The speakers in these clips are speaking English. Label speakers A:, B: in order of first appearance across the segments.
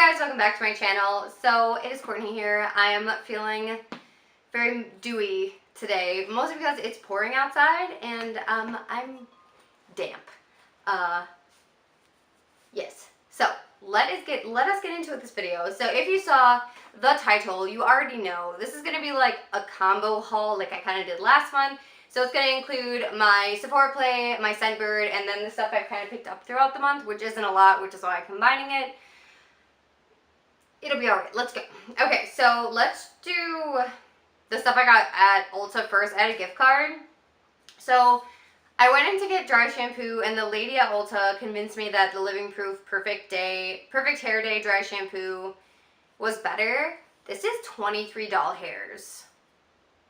A: guys, welcome back to my channel. So it is Courtney here. I am feeling very dewy today, mostly because it's pouring outside and I'm damp. Yes. So let us get into this video. So if you saw the title, you already know this is gonna be like a combo haul, like I kind of did last month. So it's gonna include my Sephora play, my Scentbird, and then the stuff I've kind of picked up throughout the month, which isn't a lot, which is why I'm combining it. It'll be alright. Let's go. Okay, so let's do the stuff I got at Ulta first. I had a gift card. So I went in to get dry shampoo, and the lady at Ulta convinced me that the Living Proof Perfect Hair Day dry shampoo was better. This is $23 hairs.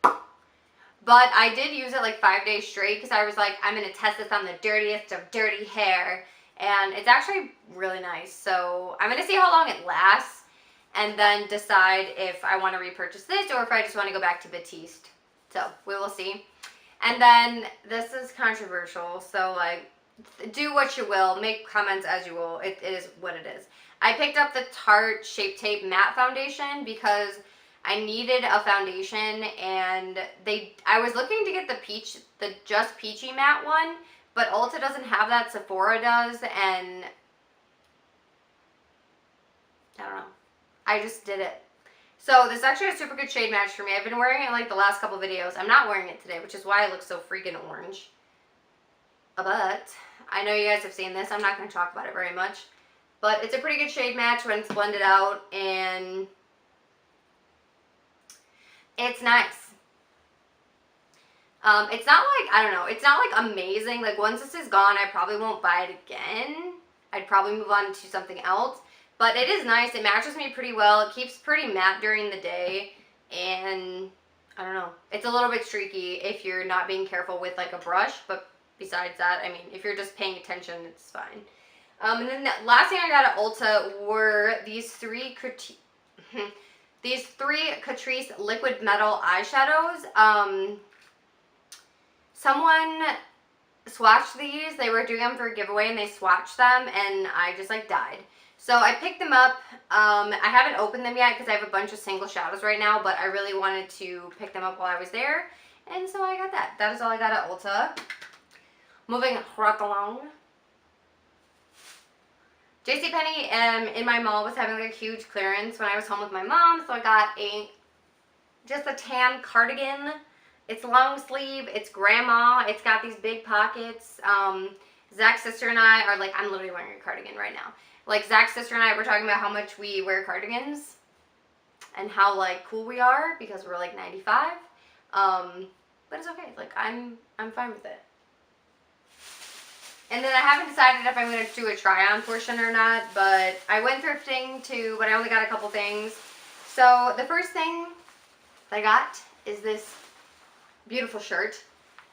A: But I did use it like 5 days straight because I was like, I'm going to test this on the dirtiest of dirty hair. And it's actually really nice. So I'm going to see how long it lasts and then decide if I want to repurchase this or if I just want to go back to Batiste. So we will see. And then this is controversial. So like, do what you will. Make comments as you will. It is what it is. I picked up the Tarte Shape Tape Matte Foundation because I needed a foundation, and I was looking to get the Just Peachy matte one, but Ulta doesn't have that, Sephora does, and I don't know. I just did it. So this is actually a super good shade match for me. I've been wearing it in like the last couple videos. I'm not wearing it today, which is why I look so freaking orange. But I know you guys have seen this. I'm not going to talk about it very much. But it's a pretty good shade match when it's blended out, and it's nice. It's not like, I don't know, it's not like amazing. Like once this is gone, I probably won't buy it again. I'd probably move on to something else. But it is nice. It matches me pretty well. It keeps pretty matte during the day. And I don't know. It's a little bit streaky if you're not being careful with like a brush. But besides that, I mean, if you're just paying attention, it's fine. And then the last thing I got at Ulta were these three Catrice liquid metal eyeshadows. Someone swatched these. They were doing them for a giveaway and they swatched them and I just like died. So I picked them up. I haven't opened them yet because I have a bunch of single shadows right now, but I really wanted to pick them up while I was there. And so I got that. That is all I got at Ulta. Moving right along. JCPenny in my mall was having like a huge clearance when I was home with my mom, so I got just a tan cardigan. It's long sleeve, it's grandma, it's got these big pockets. Zach's sister and I are like, I'm literally wearing a cardigan right now. Like Zach's sister and I were talking about how much we wear cardigans and how like cool we are because we're like 95. But it's okay, like I'm fine with it. And then I haven't decided if I'm going to do a try-on portion or not, but I went thrifting too, but I only got a couple things. So the first thing that I got is this beautiful shirt.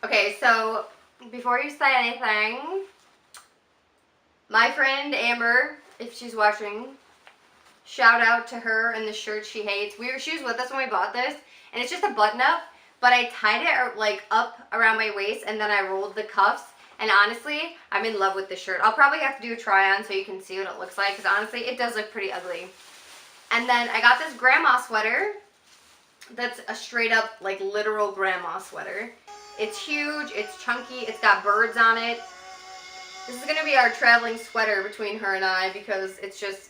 A: Okay, so before you say anything, my friend Amber, if she's watching, shout out to her and the shirt she hates. She was with us when we bought this, and it's just a button-up, but I tied it like up around my waist, and then I rolled the cuffs. And honestly, I'm in love with this shirt. I'll probably have to do a try-on so you can see what it looks like, because honestly, it does look pretty ugly. And then I got this grandma sweater. That's a straight-up, like, literal grandma sweater. It's huge. It's chunky. It's got birds on it. This is going to be our traveling sweater between her and I, because it's just,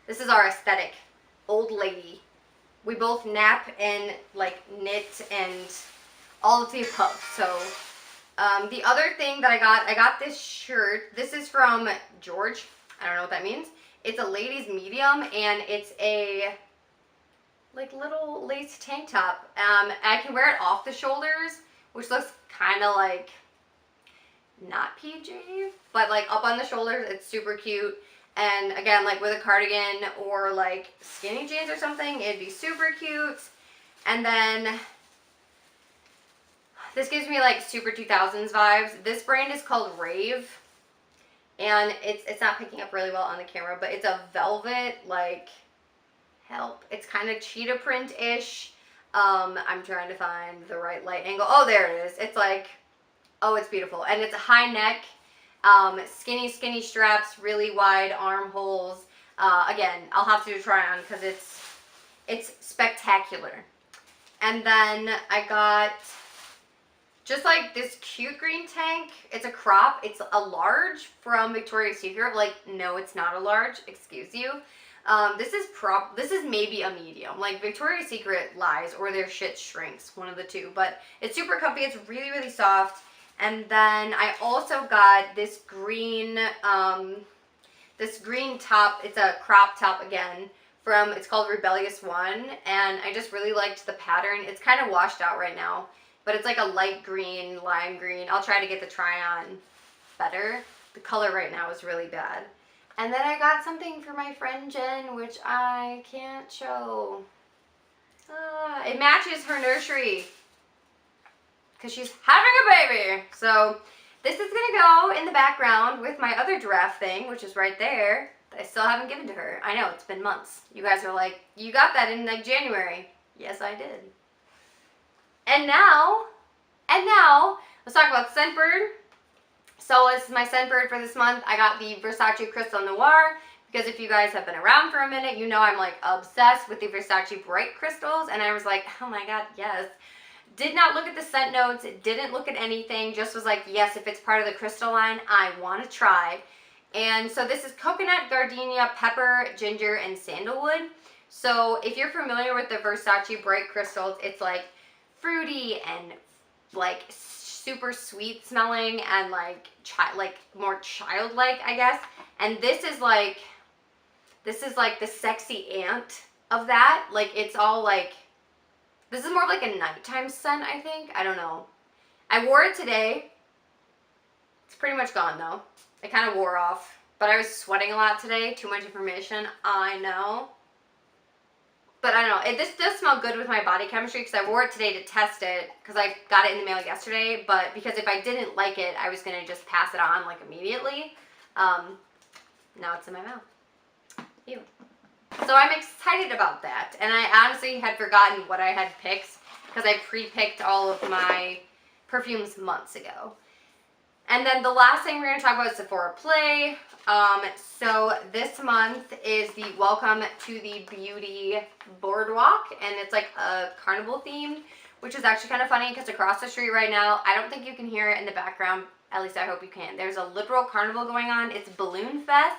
A: this is our aesthetic. Old lady. We both nap and, like, knit and all of the above, so... the other thing that I got this shirt. This is from George. I don't know what that means. It's a ladies medium, and it's a like little lace tank top. I can wear it off the shoulders, which looks kind of like not PG, but like up on the shoulders, it's super cute. And again, like with a cardigan or like skinny jeans or something, it'd be super cute. And then this gives me like super 2000s vibes. This brand is called Rave, and it's not picking up really well on the camera, but it's a velvet, like, help. It's kind of cheetah print-ish. I'm trying to find the right light angle. Oh, there it is. It's like, oh, it's beautiful. And it's a high neck, skinny straps, really wide armholes. Again, I'll have to do a try on because it's spectacular. And then I got just like this cute green tank. It's a crop. It's a large from Victoria's Secret. Like, no, it's not a large. Excuse you. This is maybe a medium. Like, Victoria's Secret lies or their shit shrinks, one of the two. But it's super comfy. It's really, really soft. And then I also got this green top. It's a crop top again from, it's called Rebellious One. And I just really liked the pattern. It's kind of washed out right now, but it's like a light green, lime green. I'll try to get the try on better. The color right now is really bad. And then I got something for my friend Jen, which I can't show. It matches her nursery because she's having a baby. So this is gonna go in the background with my other giraffe thing, which is right there, that I still haven't given to her. I know, it's been months. You guys are like, you got that in like January. Yes, I did. And now, let's talk about Scentbird. So this is my Scentbird for this month. I got the Versace Crystal Noir because if you guys have been around for a minute, you know I'm like obsessed with the Versace Bright Crystals. And I was like, oh my god, yes. Did not look at the scent notes, didn't look at anything, just was like, yes, if it's part of the crystal line, I want to try. And so this is coconut, gardenia, pepper, ginger, and sandalwood. So if you're familiar with the Versace Bright Crystals, it's like fruity and like super sweet smelling and like more childlike, I guess. And this is like the sexy aunt of that. Like, it's all like, this is more of like a nighttime scent, I think. I don't know. I wore it today. It's pretty much gone though. It kind of wore off. But I was sweating a lot today. Too much information. I know. But I don't know. This does smell good with my body chemistry because I wore it today to test it because I got it in the mail yesterday. But because if I didn't like it, I was going to just pass it on like immediately. Now it's in my mouth. Ew. So I'm excited about that. And I honestly had forgotten what I had picked because I pre-picked all of my perfumes months ago. And then the last thing we're going to talk about is Sephora Play. So this month is the Welcome to the Beauty Boardwalk. And it's like a carnival theme, which is actually kind of funny because across the street right now, I don't think you can hear it in the background. At least I hope you can. There's a literal carnival going on. It's Balloon Fest.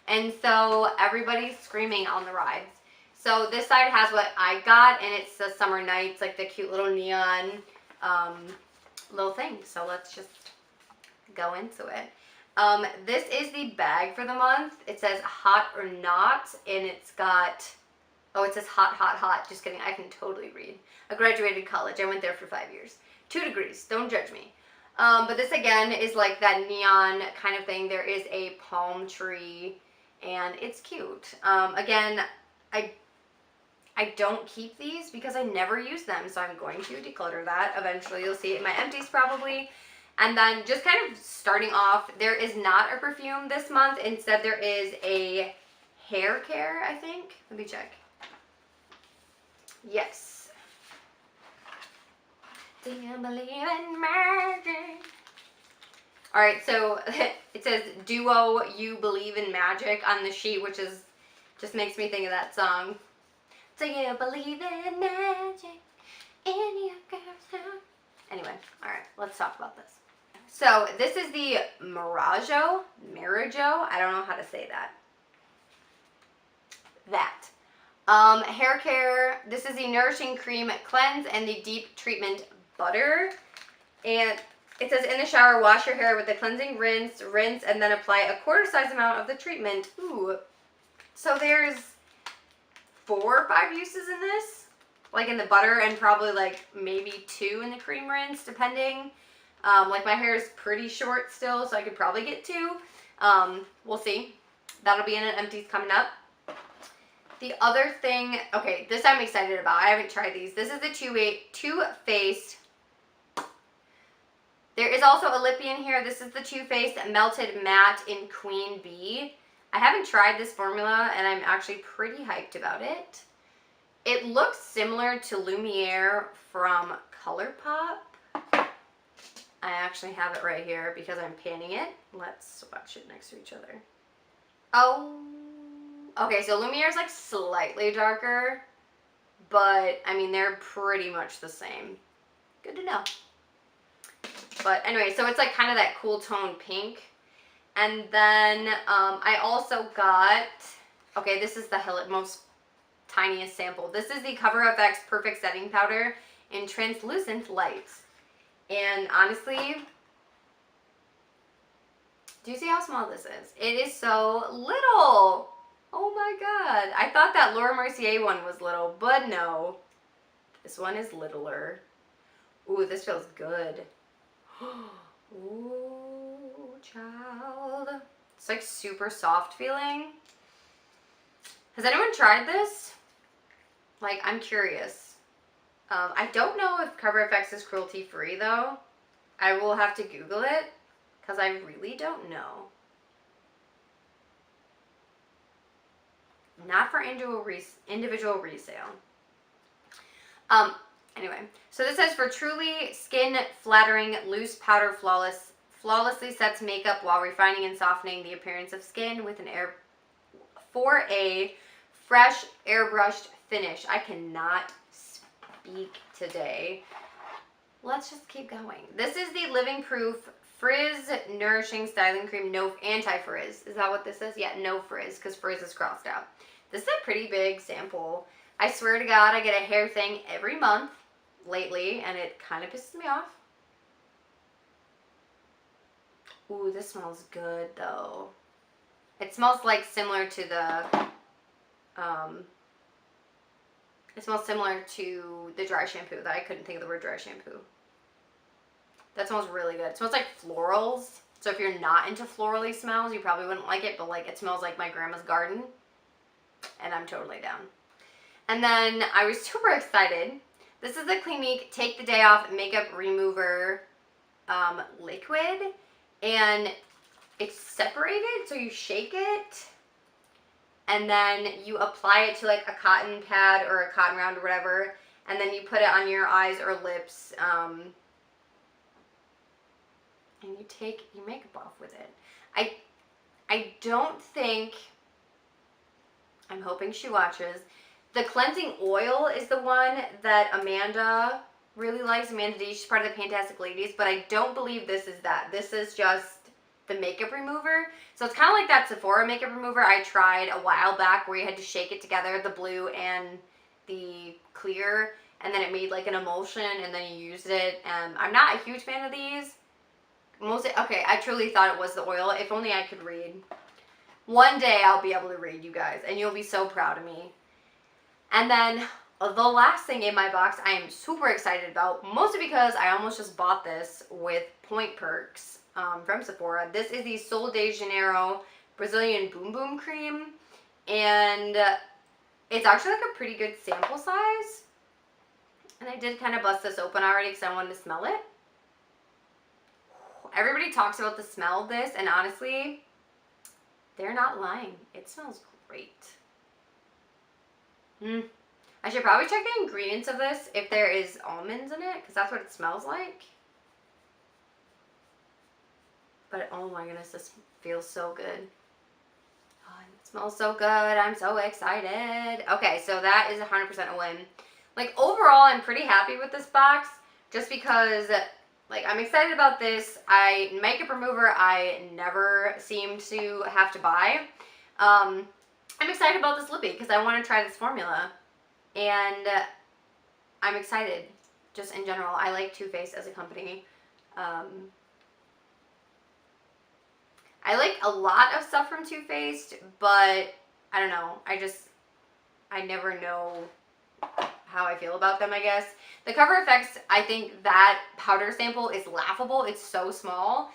A: And so everybody's screaming on the rides. So this side has what I got, and it's the Summer Nights, like the cute little neon little thing. So let's just go into it. This is the bag for the month. It says hot or not, and it's got, oh, it says hot, hot, hot. Just kidding, I can totally read. I graduated college. I went there for 5 years. 2 degrees, don't judge me. But this again is like that neon kind of thing. There is a palm tree, and it's cute. Again, I don't keep these because I never use them, so I'm going to declutter that. Eventually you'll see it in my empties probably. And then just kind of starting off, there is not a perfume this month. Instead, there is a hair care, I think. Let me check. Yes. Do you believe in magic? All right, so it says, Duo, You Believe in Magic on the sheet, which is, just makes me think of that song. Do you believe in magic in your girl's heart? Anyway, all right, let's talk about this. So this is the Marajo, I don't know how to say that. Hair care, this is the Nourishing Cream Cleanse and the Deep Treatment Butter. And it says, in the shower, wash your hair with the cleansing rinse, and then apply a quarter size amount of the treatment. Ooh. So there's 4 or 5 uses in this. Like in the butter and probably like maybe 2 in the cream rinse, depending. Like my hair is pretty short still, so I could probably get 2. We'll see. That'll be in an empties coming up. The other thing, okay, this I'm excited about. I haven't tried these. This is the Too Faced. There is also a lippy in here. This is the Too Faced Melted Matte in Queen Bee. I haven't tried this formula, and I'm actually pretty hyped about it. It looks similar to Lumiere from ColourPop. I actually have it right here because I'm panning it. Let's swatch it next to each other. Oh, Okay, so Lumiere's like slightly darker, but I mean, they're pretty much the same. Good to know. But anyway, so it's like kind of that cool tone pink. And then I also got, okay, this is the most tiniest sample. This is the CoverFX Perfect Setting Powder in Translucent Lights. And honestly, do you see how small this is? It is so little. Oh my god. I thought that Laura Mercier one was little, but no. This one is littler. Ooh, this feels good. Ooh, child. It's like super soft feeling. Has anyone tried this? Like, I'm curious. I don't know if CoverFX is cruelty free though. I will have to Google it because I really don't know. Not for individual resale. Anyway, so this says for truly skin flattering loose powder flawlessly sets makeup while refining and softening the appearance of skin with for a fresh airbrushed finish. I cannot speak today. Let's just keep going. This is the Living Proof Frizz Nourishing Styling Cream, no anti-frizz. Is that what this is? Yeah, no frizz, because frizz is crossed out. This is a pretty big sample. I swear to God, I get a hair thing every month lately, and it kind of pisses me off. Ooh, this smells good, though. It smells like similar to the, it smells similar to the dry shampoo that I couldn't think of the word dry shampoo. That smells really good. It smells like florals. So if you're not into florally smells, you probably wouldn't like it, but like it smells like my grandma's garden. And I'm totally down. And then I was super excited. This is the Clinique Take the Day Off Makeup Remover liquid. And it's separated, so you shake it. And then you apply it to like a cotton pad or a cotton round or whatever. And then you put it on your eyes or lips. And you take your makeup off with it. I don't think, I'm hoping she watches, the cleansing oil is the one that Amanda really likes. Amanda D, she's part of the Fantastic Ladies, but I don't believe this is that. This is just the makeup remover. So it's kind of like that Sephora makeup remover I tried a while back where you had to shake it together, the blue and the clear, and then it made like an emulsion and then you used it. I'm not a huge fan of these. Okay, I truly thought it was the oil. If only I could read. One day I'll be able to read, you guys, and you'll be so proud of me. And then the last thing in my box I am super excited about, mostly because I almost just bought this with Point Perks from Sephora. This is the Sol de Janeiro Brazilian Boom Boom Cream, and it's actually like a pretty good sample size. And I did kind of bust this open already because I wanted to smell it. Everybody talks about the smell of this, and honestly, they're not lying. It smells great. I should probably check the ingredients of this if there is almonds in it, because that's what it smells like. But oh my goodness, this feels so good. Oh, it smells so good. I'm so excited. Okay, so that is 100% a win. Like overall, I'm pretty happy with this box, just because like I'm excited about this. Makeup remover I never seem to have to buy. I'm excited about this lippy because I want to try this formula, and I'm excited just in general. I like Too Faced as a company. I like a lot of stuff from Too Faced, but I don't know. I never know how I feel about them, I guess. The CoverFX, I think that powder sample is laughable. It's so small.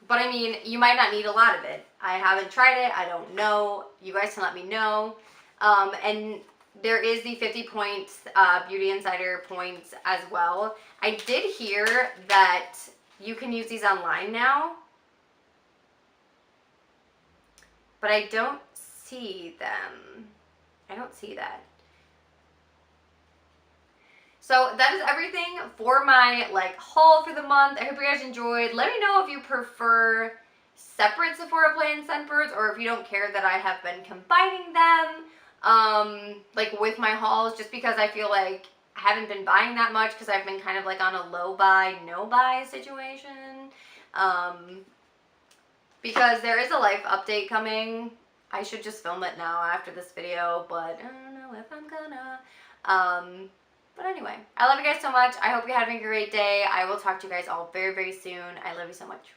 A: But I mean, you might not need a lot of it. I haven't tried it. I don't know. You guys can let me know. And there is the 50 points Beauty Insider points as well. I did hear that you can use these online now, but I don't see them. I don't see that. So that is everything for my like haul for the month. I hope you guys enjoyed. Let me know if you prefer separate Sephora Plan Scentbirds, or if you don't care that I have been combining them, like with my hauls, just because I feel like I haven't been buying that much because I've been kind of like on a low buy, no buy situation. Because there is a life update coming. I should just film it now after this video, but I don't know if I'm gonna. But anyway, I love you guys so much. I hope you're having a great day. I will talk to you guys all very, very soon. I love you so much.